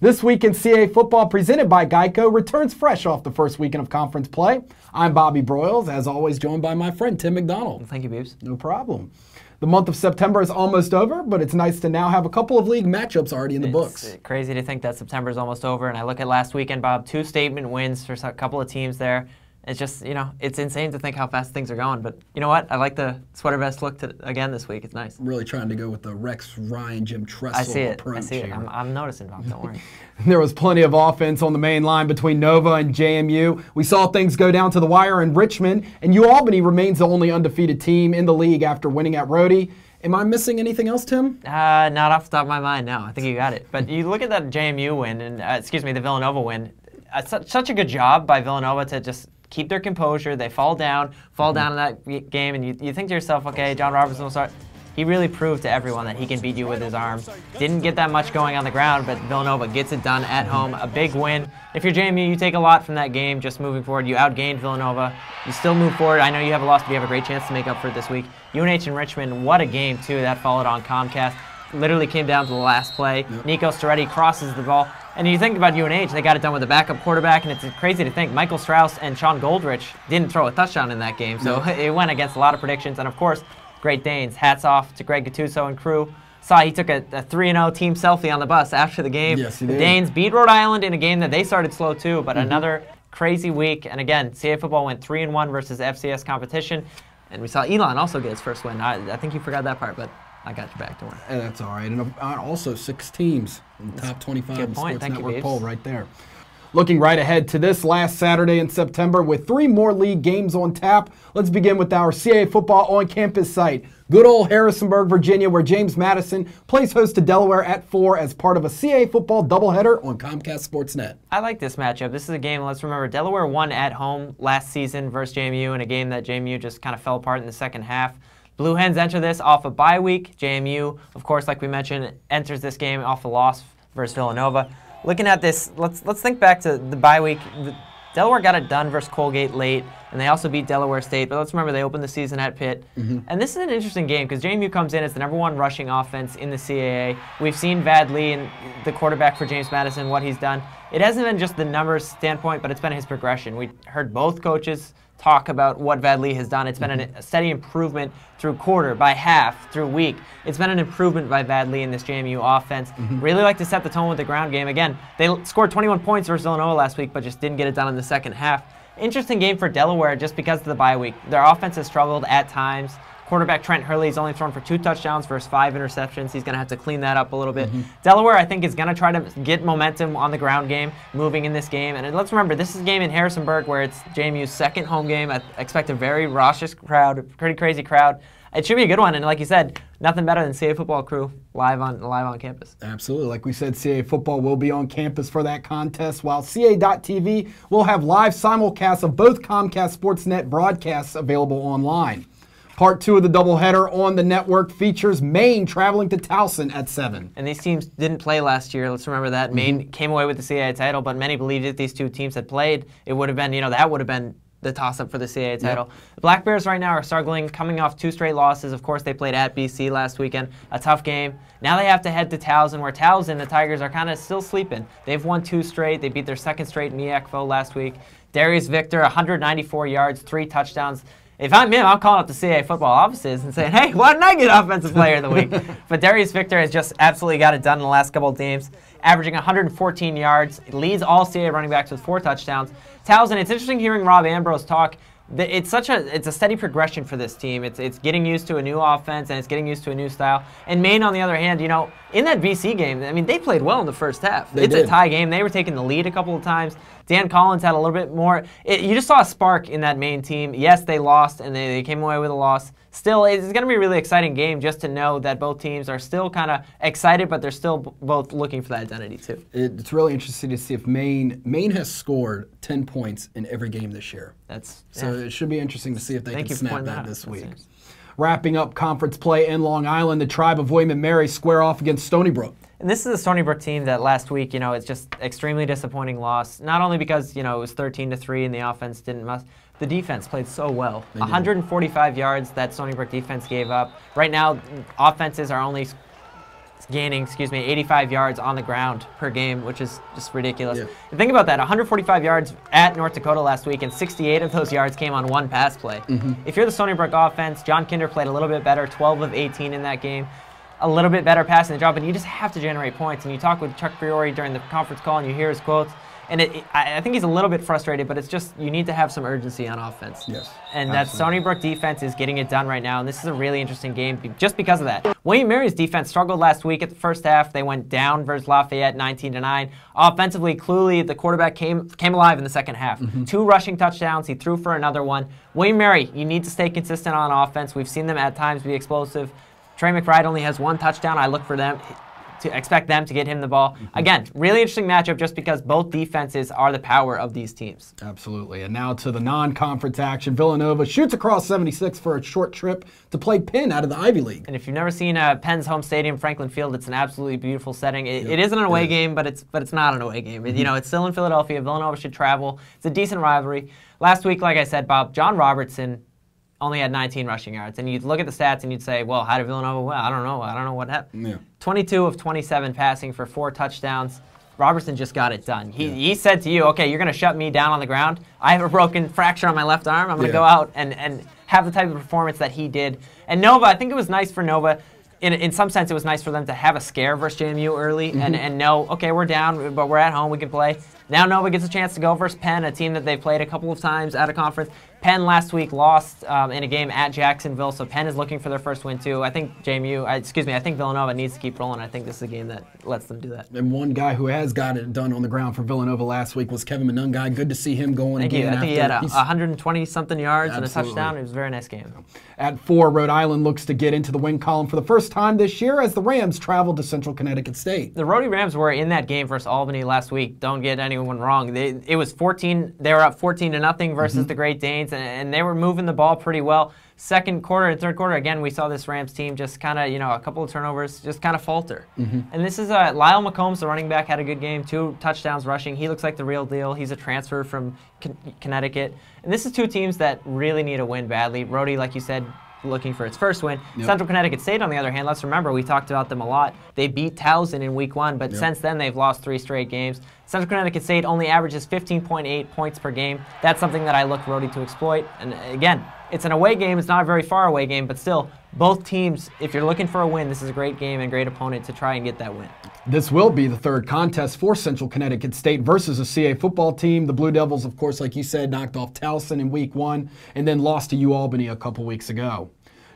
This week in CAA football presented by GEICO returns fresh off the first weekend of conference play. I'm Bobby Broyles, as always joined by my friend Tim McDonald. Thank you, Beebs. No problem. The month of September is almost over, but it's nice to now have a couple of league matchups already in the books. It's crazy to think that September is almost over, and I look at last weekend, Bob, 2 statement wins for a couple of teams there. It's just, it's insane to think how fast things are going. But you know what? I like the sweater vest look again this week. It's nice. I'm really trying to go with the Rex Ryan, Jim Tressel approach. I see it. I'm noticing, Bob. Don't worry. There was plenty of offense on the main line between Nova and JMU. We saw things go down to the wire in Richmond, and UAlbany remains the only undefeated team in the league after winning at Rhodey. Am I missing anything else, Tim? Not off the top of my mind, no. I think you got it. But you look at that JMU win, and the Villanova win. Such a good job by Villanova to just keep their composure. They fall down in that game, and you think to yourself, okay, John Robertson will start. He really proved to everyone that he can beat you with his arm. Didn't get that much going on the ground, but Villanova gets it done at home. A big win. If you're JMU, you take a lot from that game just moving forward. You outgained Villanova. You still move forward. I know you have a loss, but you have a great chance to make up for it this week. UNH and Richmond, what a game, too. That followed on Comcast. Literally came down to the last play. Yep. Nico Storetti crosses the ball. And you think about UNH, they got it done with a backup quarterback, and it's crazy to think Michael Strauss and Sean Goldrich didn't throw a touchdown in that game. So it went against a lot of predictions. And, of course, Great Danes. Hats off to Greg Gattuso and crew. Saw he took a 3-0 team selfie on the bus after the game. Yes, he did. The Danes beat Rhode Island in a game that they started slow too, but another crazy week. And again, CAA football went 3-1 versus FCS competition. And we saw Elon also get his first win. I think you forgot that part, but I got you back. Don't worry. And that's all right. And also 6 teams in the top 25 in the Sports Network poll right there. Looking right ahead to this last Saturday in September with 3 more league games on tap. Let's begin with our CAA football on-campus site. Good old Harrisonburg, Virginia, where James Madison plays host to Delaware at 4 as part of a CAA football doubleheader on Comcast Sportsnet. I like this matchup. This is a game, let's remember, Delaware won at home last season versus JMU in a game that JMU just kind of fell apart in the second half. Blue Hens enter this off a bye week. JMU, of course, like we mentioned, enters this game off a loss versus Villanova. Looking at this, let's think back to the bye week. Delaware got it done versus Colgate late, and they also beat Delaware State. But let's remember, they opened the season at Pitt. And this is an interesting game because JMU comes in as the #1 rushing offense in the CAA. We've seen Vad Lee, and the quarterback for James Madison, what he's done. It hasn't been just the numbers standpoint, but it's been his progression. We heard both coaches talk about what Vad Lee has done. It's been a steady improvement through quarter, by half, through week. It's been an improvement by Vad Lee in this JMU offense. Really like to set the tone with the ground game. Again, they scored 21 points versus Illinois last week, but just didn't get it done in the second half. Interesting game for Delaware just because of the bye week. Their offense has struggled at times. Quarterback Trent Hurley's only thrown for 2 touchdowns versus 5 interceptions. He's going to have to clean that up a little bit. Delaware, I think, is going to try to get momentum on the ground game, moving in this game. And let's remember, this is a game in Harrisonburg where it's JMU's second home game. I expect a very raucous crowd, pretty crazy crowd. It should be a good one. And like you said, nothing better than CAA football crew live on campus. Absolutely. Like we said, CAA football will be on campus for that contest, while CAA.TV will have live simulcasts of both Comcast Sportsnet broadcasts available online. Part 2 of the doubleheader on the network features Maine traveling to Towson at 7. And these teams didn't play last year. Let's remember that. Maine came away with the CAA title, but many believed if these 2 teams had played, it would have been, that would have been the toss-up for the CAA title. The Black Bears right now are struggling, coming off 2 straight losses. Of course, they played at BC last weekend, a tough game. Now they have to head to Towson, where Towson, the Tigers, are kind of still sleeping. They've won 2 straight. They beat their 2nd straight MEAC foe last week. Darius Victor, 194 yards, 3 touchdowns. If I'm him, I'm calling up the CAA football offices and saying, hey, why didn't I get Offensive Player of the Week? But Darius Victor has just absolutely got it done in the last couple of games, averaging 114 yards, leads all CAA running backs with 4 touchdowns. Towson, it's interesting hearing Rob Ambrose talk. It's a steady progression for this team. It's getting used to a new offense, and it's getting used to a new style. And Maine, on the other hand, in that BC game, I mean, they played well in the first half. It's a tie game. They were taking the lead a couple of times. Dan Collins had a little bit more. You just saw a spark in that Maine team. Yes, they lost, and they came away with a loss. Still, it's going to be a really exciting game just to know that both teams are still kind of excited, but they're still both looking for that identity, too. It's really interesting to see if Maine has scored 10 points in every game this year. So it should be interesting to see if they can snap that this week. Wrapping up conference play in Long Island, the Tribe of William & Mary square off against Stony Brook. And this is a Stony Brook team that last week, it's just extremely disappointing loss. Not only because, it was 13-3 and the offense didn't must. The defense played so well. 145 yards that Stony Brook defense gave up. Right now, offenses are only gaining, 85 yards on the ground per game, which is just ridiculous. Yeah. And think about that, 145 yards at North Dakota last week, and 68 of those yards came on one pass play. If you're the Stony Brook offense, John Kinder played a little bit better, 12 of 18 in that game. A little bit better passing the job, but you just have to generate points. And you talk with Chuck Fiore during the conference call, and you hear his quotes, and I think he's a little bit frustrated, but it's just you need to have some urgency on offense. Yes, and that Stony Brook defense is getting it done right now, and this is a really interesting game just because of that. William Mary's defense struggled last week at the first half. They went down versus Lafayette 19-9. Offensively, Cluley, the quarterback, came alive in the second half. 2 rushing touchdowns. He threw for another one. William Mary, you need to stay consistent on offense. We've seen them at times be explosive. Trey McBride only has 1 touchdown. I look for them to expect them to get him the ball. Again, really interesting matchup just because both defenses are the power of these teams. Absolutely. And now to the non-conference action. Villanova shoots across 76 for a short trip to play Penn out of the Ivy League. And if you've never seen Penn's home stadium, Franklin Field, it's an absolutely beautiful setting. It isn't an away game, but it's not an away game. You know, it's still in Philadelphia. Villanova should travel. It's a decent rivalry. Last week, like I said, Bob, John Robertson only had 19 rushing yards. And you'd look at the stats and you'd say, well, how did Villanova win? I don't know what happened. Yeah. 22 of 27 passing for 4 touchdowns. Robertson just got it done. He said to you, okay, you're going to shut me down on the ground. I have a broken fracture on my left arm. I'm going to go out and have the type of performance that he did. And Nova, I think it was nice for Nova. In some sense, it was nice for them to have a scare versus JMU early and know, okay, we're down, but we're at home, we can play. Now Nova gets a chance to go versus Penn, a team that they've played a couple of times out of conference. Penn last week lost in a game at Jacksonville, so Penn is looking for their first win too. I think I think Villanova needs to keep rolling. I think this is a game that lets them do that. And one guy who has got it done on the ground for Villanova last week was Kevin Monungai. Good to see him going again. I think he had 120-something yards and a touchdown. It was a very nice game. At 4, Rhode Island looks to get into the win column for the first time this year as the Rams traveled to Central Connecticut State. The Rhody Rams were in that game versus Albany last week. Don't get anyone wrong. It was 14. They were up 14-0 versus the Great Danes, and they were moving the ball pretty well. Second quarter and third quarter, again, we saw this Rams team just kind of, a couple of turnovers, just kind of falter. And this is Lyle McCombs, the running back, had a good game, 2 touchdowns rushing. He looks like the real deal. He's a transfer from Connecticut. And this is 2 teams that really need a win badly. Rhody, like you said, looking for its first win. Central Connecticut State, on the other hand, let's remember, we talked about them a lot. They beat Towson in week 1, but since then they've lost 3 straight games. Central Connecticut State only averages 15.8 points per game. That's something that I look Rhody to exploit. And again, it's an away game. It's not a very far away game, but still, both teams, if you're looking for a win, this is a great game and great opponent to try and get that win. This will be the 3rd contest for Central Connecticut State versus a CA football team. The Blue Devils, of course, like you said, knocked off Towson in week 1 and then lost to UAlbany a couple weeks ago.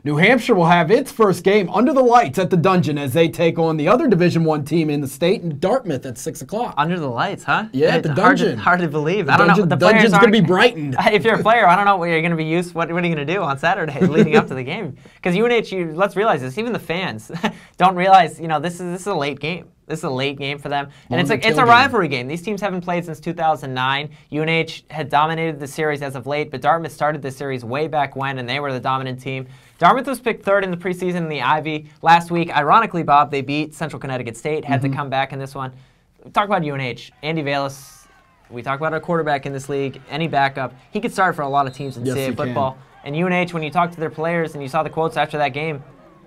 New Hampshire will have its first game under the lights at the Dungeon as they take on the other Division I team in the state in Dartmouth at 6 o'clock. Under the lights, huh? Yeah, at the Dungeon. Hard to believe. I don't know. The Dungeon's going to be brightened. If you're a player, I don't know what you're going to be used. What are you going to do on Saturday leading up to the game? Because UNH, let's realize this, even the fans don't realize, this is a late game. This is a late game for them. And it's a rivalry game. These teams haven't played since 2009. UNH had dominated the series as of late, but Dartmouth started the series way back when, and they were the dominant team. Dartmouth was picked 3rd in the preseason in the Ivy last week. Ironically, Bob, they beat Central Connecticut State, had to come back in this one. Talk about UNH. Andy Valis, we talk about our quarterback in this league, any backup. He could start for a lot of teams in CAA football. And UNH, when you talk to their players and you saw the quotes after that game,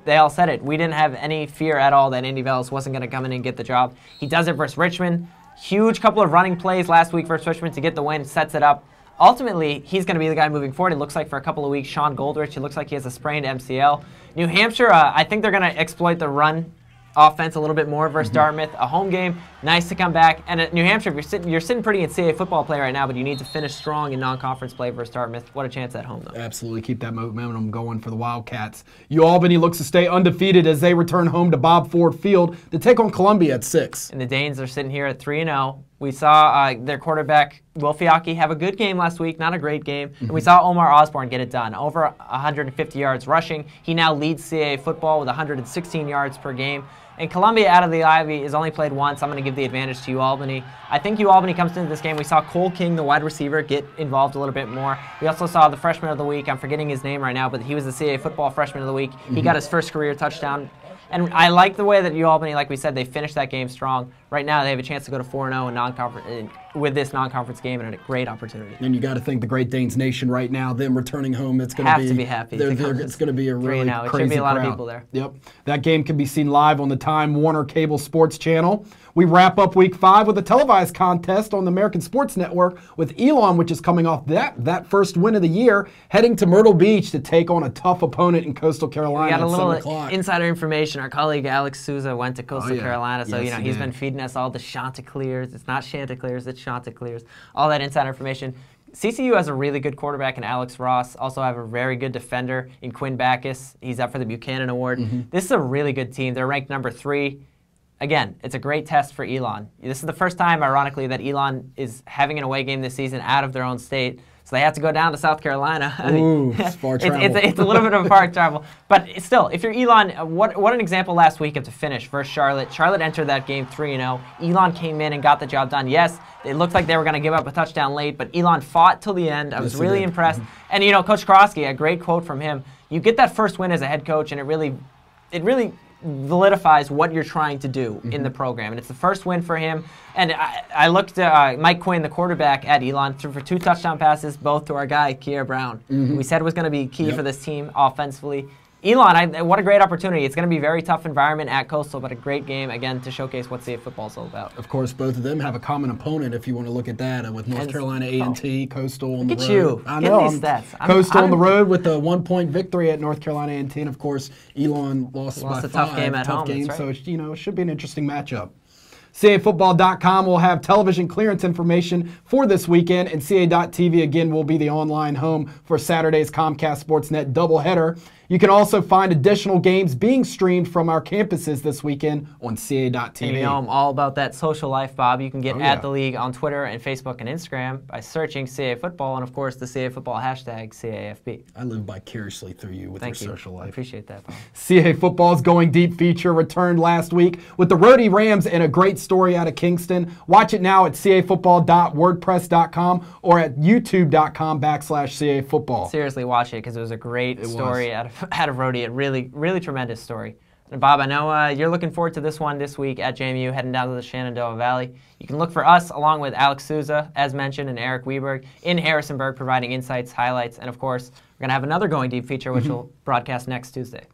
they all said it. We didn't have any fear at all that Andy Valis wasn't going to come in and get the job. He does it versus Richmond. Huge couple of running plays last week versus Richmond to get the win, sets it up. Ultimately, he's going to be the guy moving forward. It looks like for a couple of weeks, Sean Goldrich, it looks like he has a sprained MCL. New Hampshire, I think they're going to exploit the run offense a little bit more versus Dartmouth. A home game, nice to come back. And at New Hampshire, you're sitting pretty in CAA football play right now, but you need to finish strong in non-conference play versus Dartmouth. What a chance at home, though. Absolutely. Keep that momentum going for the Wildcats. UAlbany looks to stay undefeated as they return home to Bob Ford Field to take on Columbia at 6. And the Danes are sitting here at 3-0. We saw their quarterback, Will Fiacchi, have a good game last week, not a great game. And we saw Omar Osborne get it done. Over 150 yards rushing. He now leads CAA football with 116 yards per game. And Columbia out of the Ivy has only played once. I'm going to give the advantage to UAlbany. I think UAlbany comes into this game. We saw Cole King, the wide receiver, get involved a little bit more. We also saw the freshman of the week. I'm forgetting his name right now, but he was the CAA football freshman of the week. He got his first career touchdown. And I like the way that UAlbany, like we said, they finished that game strong. right now they have a chance to go to 4-0 in non-conference with this non-conference game, and a great opportunity. And you got to think the Great Danes Nation right now, them returning home, it's going to be happy. It's going to be a really crazy It should be a lot crowd. of people there. Yep. That game can be seen live on the Time Warner Cable Sports Channel. We wrap up Week 5 with a televised contest on the American Sports Network with Elon, which is coming off that first win of the year, heading to Myrtle Beach to take on a tough opponent in Coastal Carolina. We got a little 7 o'clock. Insider information. Our colleague Alex Souza went to Coastal Carolina, so yes, he's been feeding us all the Chanticleers. It's not Chanticleers, it's Chanticleers. All that insider information. CCU has a really good quarterback in Alex Ross. Also have a very good defender in Quinn Backus. He's up for the Buchanan Award. This is a really good team. They're ranked number 3. Again, it's a great test for Elon. This is the first time, ironically, that Elon is having an away game this season out of their own state. So they have to go down to South Carolina. It's far travel. It's a little bit of a far travel. But still, if you're Elon, what an example last week of to finish versus Charlotte. Charlotte entered that game 3-0. Elon came in and got the job done. Yes, it looked like they were going to give up a touchdown late, but Elon fought till the end. I was really impressed. And, Coach Krosky, a great quote from him. You get that first win as a head coach, and it really validifies what you're trying to do in the program. And it's the first win for him. And I looked at Mike Quinn, the quarterback at Elon, threw for 2 touchdown passes, both to our guy, Kier Brown. We said was going to be key for this team offensively. Elon, what a great opportunity. It's going to be a very tough environment at Coastal, but a great game, again, to showcase what CA football is all about. Of course, both of them have a common opponent, if you want to look at that, with North Carolina A&T, Coastal on the road. Look at you. I know. These stats. Coastal on the road with a 1-point victory at North Carolina A&T, and of course, Elon lost by 5. Tough game at home. Game, so it should be an interesting matchup. CAFootball.com will have television clearance information for this weekend, and CA.TV again will be the online home for Saturday's Comcast Sportsnet doubleheader. You can also find additional games being streamed from our campuses this weekend on CA.TV. You know I'm all about that social life, Bob. You can get at the league on Twitter and Facebook and Instagram by searching CA Football and, of course, the CA Football hashtag CAFB. I live vicariously through you with your social life. I appreciate that, Bob. CA Football's Going Deep feature returned last week with the Rhodey Rams and a great story out of Kingston. Watch it now at cafootball.wordpress.com or at youtube.com/CA Football. Seriously, watch it because it was a great story out of Rhodey. A really, really tremendous story. And Bob, I know you're looking forward to this one this week at JMU, heading down to the Shenandoah Valley. You can look for us along with Alex Souza, as mentioned, and Eric Weberg in Harrisonburg, providing insights, highlights, and of course, we're going to have another Going Deep feature, which will broadcast next Tuesday.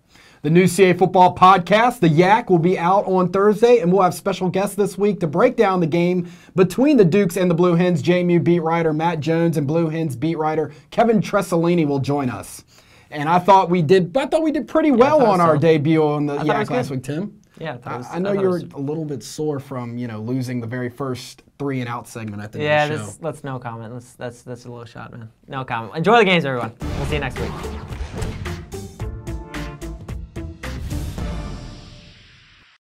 The new CA Football podcast, The Yak, will be out on Thursday, and we'll have special guests this week to break down the game between the Dukes and the Blue Hens. JMU beat writer Matt Jones and Blue Hens beat writer Kevin Tressolini will join us. And I thought we did pretty well on our debut on the Yak last week, Tim. Yeah, I know you're a little bit sore from losing the very first 3 and out segment at the end of the show. That's no comment. That's a low shot, man. No comment. Enjoy the games, everyone. We'll see you next week.